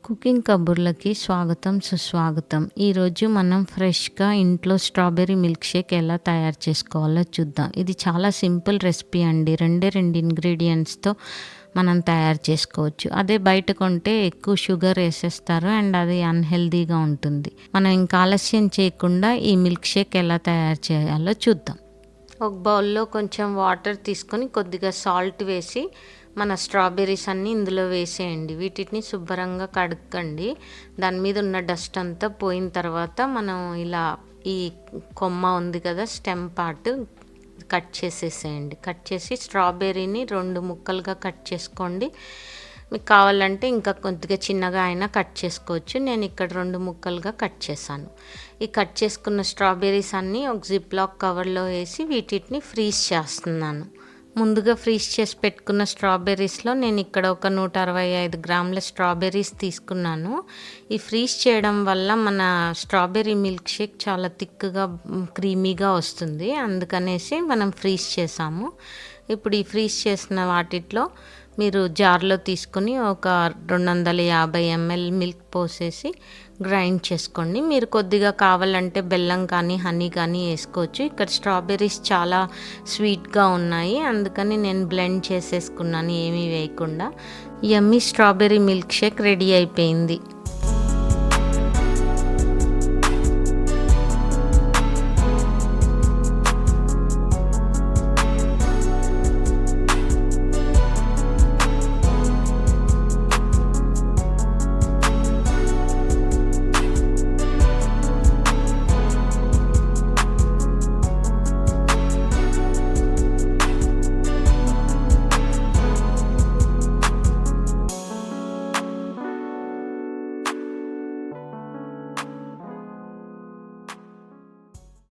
Cooking కబుర్లకి స్వాగతం సుస్వాగతం. ఈరోజు మనం ఫ్రెష్‌గా ఇంట్లో స్ట్రాబెర్రీ మిల్క్ షేక్ ఎలా తయారు చేసుకోవాలో చూద్దాం. ఇది చాలా సింపుల్ రెసిపీ అండి. 2 ఇంగ్రీడియెంట్స్‌తో మనం తయారు చేసుకోవచ్చు. అదే బయట కొంటే ఎక్కువ షుగర్ ఏసేస్తారు అండ్ అది అన్‌హెల్తీగా ఉంటుంది. మనం ఇంకా ఆలస్యం చేయకుండా ఈ మిల్క్ షేక్ ఎలా తయారు చేయాలో చూద్దాం. ఒక బౌల్‌లో కొంచెం వాటర్ తీసుకొని కొద్దిగా సాల్ట్ వేసి మన స్ట్రాబెర్రీస్ అన్నీ ఇందులో వేసేయండి. వీటిని శుభ్రంగా కడగండి. దాని మీద ఉన్న డస్ట్ అంతా పోయిన తర్వాత మనం ఇలా ఈ కొమ్మ ఉంది కదా, స్టెమ్ పార్ట్ కట్ చేసేసేయండి. కట్ చేసి స్ట్రాబెర్రీని 2 ముక్కలుగా కట్ చేసుకోండి. మీకు కావాలంటే ఇంకా కొద్దిగా చిన్నగా అయినా కట్ చేసుకోవచ్చు. నేను ఇక్కడ 2 ముక్కలుగా కట్ చేశాను. ఈ కట్ చేసుకున్న స్ట్రాబెర్రీస్ అన్నీ ఒక జిప్లాక్ కవర్లో వేసి వీటిని ఫ్రీజ్ చేస్తున్నాను. ముందుగా ఫ్రీజ్ చేసి పెట్టుకున్న స్ట్రాబెర్రీస్లో నేను ఇక్కడ ఒక 165 గ్రాముల స్ట్రాబెర్రీస్ తీసుకున్నాను. ఈ ఫ్రీజ్ చేయడం వల్ల మన స్ట్రాబెర్రీ మిల్క్ షేక్ చాలా థిక్‌గా క్రీమీగా వస్తుంది. అందుకనేసి మనం ఫ్రీజ్ చేసాము. ఇప్పుడు ఈ ఫ్రీజ్ చేసిన వాటిట్లో మీరు జార్లో తీసుకొని ఒక 250 ml మిల్క్ పోసేసి గ్రైండ్ చేసుకోండి. మీరు కొద్దిగా కావాలంటే బెల్లం కానీ హనీ కానీ వేసుకోవచ్చు. ఇక్కడ స్ట్రాబెర్రీస్ చాలా స్వీట్‌గా ఉన్నాయి, అందుకని నేను బ్లెండ్ చేసేసుకున్నాను ఏమీ వేయకుండా. యమ్మీ స్ట్రాబెర్రీ మిల్క్ షేక్ రెడీ అయిపోయింది.